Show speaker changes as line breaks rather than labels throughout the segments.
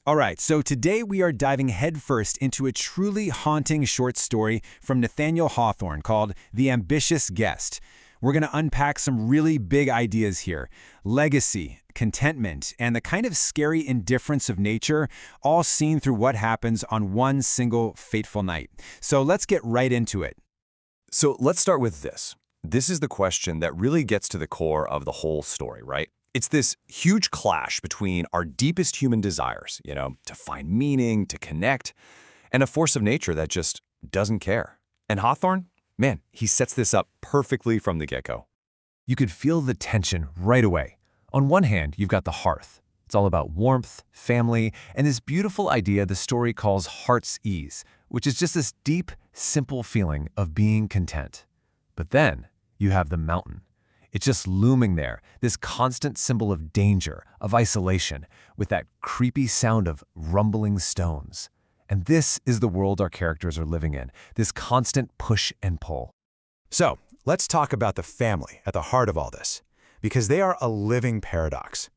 All right, so today we are diving headfirst into a truly haunting short story from Nathaniel Hawthorne called The Ambitious Guest. We're going to unpack some really big ideas here. Legacy, contentment, and the kind of scary indifference of nature, all seen through what happens on one single fateful night. So let's get right into it.
So let's start with this. This is the question that really gets to the core of the whole story, right? It's this huge clash between our deepest human desires, to find meaning, to connect, and a force of nature that just doesn't care. And Hawthorne, man, he sets this up perfectly from the get-go.
You could feel the tension right away. On one hand, you've got the hearth. It's all about warmth, family, and this beautiful idea the story calls heart's ease, which is just this deep, simple feeling of being content. But then you have the mountain. It's just looming there, this constant symbol of danger, of isolation, with that creepy sound of rumbling stones. And this is the world our characters are living in, this constant push and pull.
So let's talk about the family at the heart of all this, because they are a living paradox.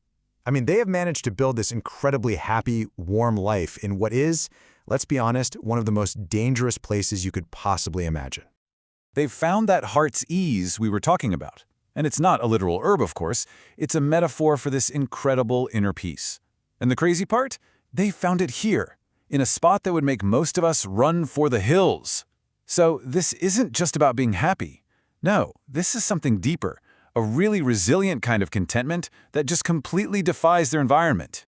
I mean, they have managed to build this incredibly happy, warm life in what is, let's be honest, one of the most dangerous places you could possibly imagine.
They've found that heart's ease we were talking about. And it's not a literal herb, of course. It's a metaphor for this incredible inner peace. And the crazy part? They found it here, in a spot that would make most of us run for the hills. So this isn't just about being happy. No, this is something deeper, a really resilient kind of contentment that just completely defies their environment.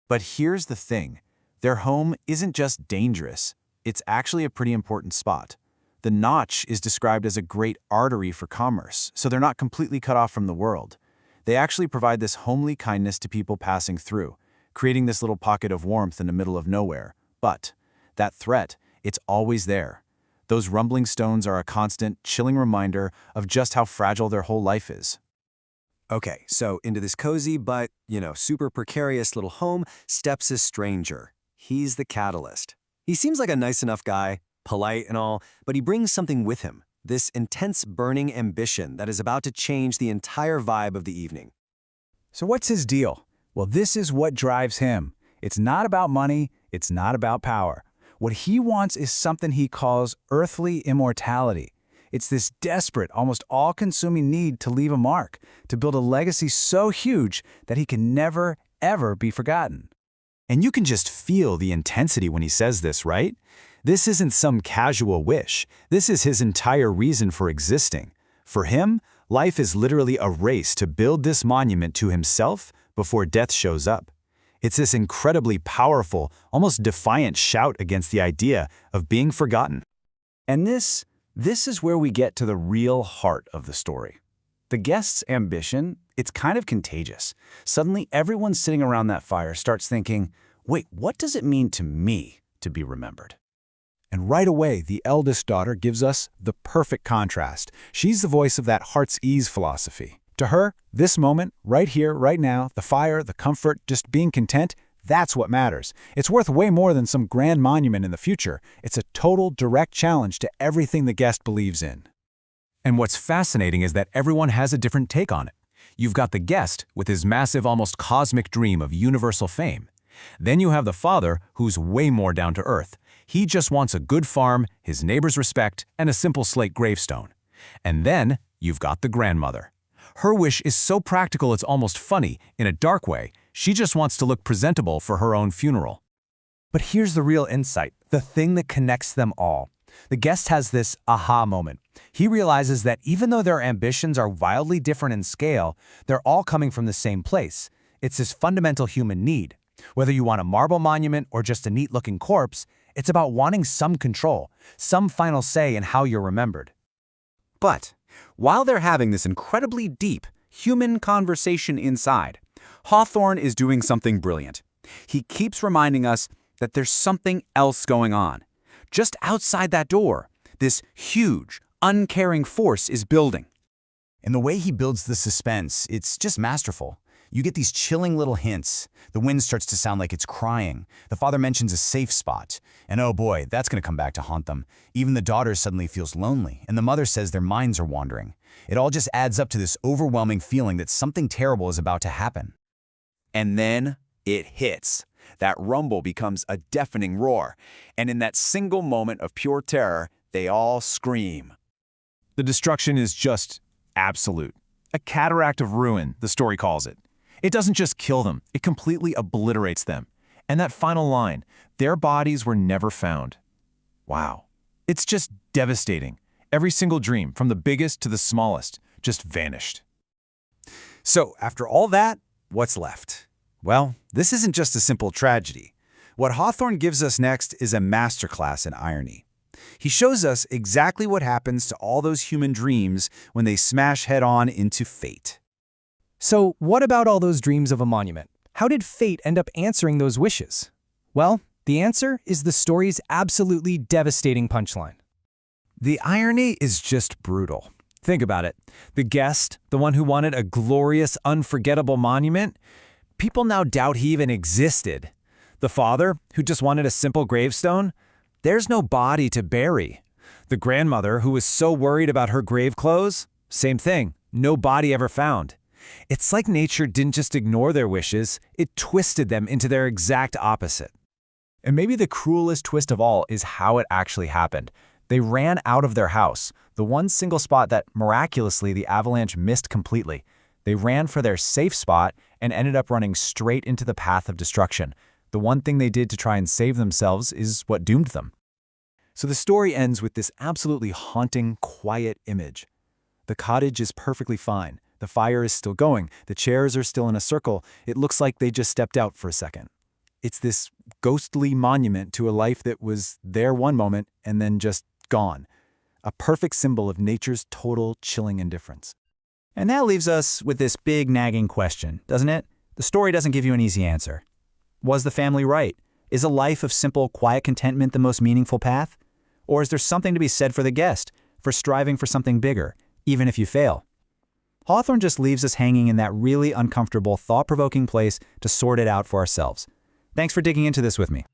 But here's the thing. Their home isn't just dangerous. It's actually a pretty important spot. The notch is described as a great artery for commerce, so they're not completely cut off from the world. They actually provide this homely kindness to people passing through, creating this little pocket of warmth in the middle of nowhere. But that threat, it's always there. Those rumbling stones are a constant, chilling reminder of just how fragile their whole life is.
Okay, so into this cozy but, super precarious little home steps a stranger. He's the catalyst. He seems like a nice enough guy, polite and all, but he brings something with him, this intense burning ambition that is about to change the entire vibe of the evening.
So what's his deal? Well, this is what drives him. It's not about money, it's not about power. What he wants is something he calls earthly immortality. It's this desperate, almost all-consuming need to leave a mark, to build a legacy so huge that he can never, ever be forgotten.
And you can just feel the intensity when he says this, right? This isn't some casual wish. This is his entire reason for existing. For him, life is literally a race to build this monument to himself before death shows up. It's this incredibly powerful, almost defiant shout against the idea of being forgotten.
And this is where we get to the real heart of the story. The guest's ambition, it's kind of contagious. Suddenly, everyone sitting around that fire starts thinking, wait, what does it mean to me to be remembered?
And right away, the eldest daughter gives us the perfect contrast. She's the voice of that heart's ease philosophy. To her, this moment, right here, right now, the fire, the comfort, just being content, that's what matters. It's worth way more than some grand monument in the future. It's a total, direct challenge to everything the guest believes in.
And what's fascinating is that everyone has a different take on it. You've got the guest with his massive, almost cosmic dream of universal fame. Then you have the father, who's way more down to earth. He just wants a good farm, his neighbors' respect, and a simple slate gravestone. And then you've got the grandmother. Her wish is so practical it's almost funny. In a dark way, she just wants to look presentable for her own funeral.
But here's the real insight, the thing that connects them all. The guest has this aha moment. He realizes that even though their ambitions are wildly different in scale, they're all coming from the same place. It's this fundamental human need. Whether you want a marble monument or just a neat-looking corpse, it's about wanting some control, some final say in how you're remembered.
But while they're having this incredibly deep, human conversation inside, Hawthorne is doing something brilliant. He keeps reminding us that there's something else going on. Just outside that door, this huge, uncaring force is building.
And the way he builds the suspense, it's just masterful. You get these chilling little hints. The wind starts to sound like it's crying. The father mentions a safe spot. And oh boy, that's going to come back to haunt them. Even the daughter suddenly feels lonely, and the mother says their minds are wandering. It all just adds up to this overwhelming feeling that something terrible is about to happen.
And then it hits.
that rumble becomes a deafening roar. And in that single moment of pure terror, they all scream.
The destruction is just absolute. A cataract of ruin, the story calls it. It doesn't just kill them, it completely obliterates them. And that final line, their bodies were never found. Wow. It's just devastating. Every single dream, from the biggest to the smallest, just vanished.
So, after all that, what's left? Well, this isn't just a simple tragedy. What Hawthorne gives us next is a masterclass in irony. He shows us exactly what happens to all those human dreams when they smash head-on into fate.
So, what about all those dreams of a monument? How did fate end up answering those wishes? Well, the answer is the story's absolutely devastating punchline.
The irony is just brutal. Think about it. The guest, the one who wanted a glorious, unforgettable monument, people now doubt he even existed. The father, who just wanted a simple gravestone, there's no body to bury. The grandmother, who was so worried about her grave clothes, same thing, no body ever found. It's like nature didn't just ignore their wishes, it twisted them into their exact opposite.
And maybe the cruelest twist of all is how it actually happened. They ran out of their house, the one single spot that, miraculously, the avalanche missed completely. They ran for their safe spot and ended up running straight into the path of destruction. The one thing they did to try and save themselves is what doomed them. So the story ends with this absolutely haunting, quiet image. The cottage is perfectly fine. The fire is still going. The chairs are still in a circle. It looks like they just stepped out for a second. It's this ghostly monument to a life that was there one moment and then just gone. A perfect symbol of nature's total chilling indifference.
And that leaves us with this big nagging question, doesn't it? The story doesn't give you an easy answer. Was the family right? Is a life of simple, quiet contentment the most meaningful path? Or is there something to be said for the guest, for striving for something bigger, even if you fail? Hawthorne just leaves us hanging in that really uncomfortable, thought-provoking place to sort it out for ourselves. Thanks for digging into this with me.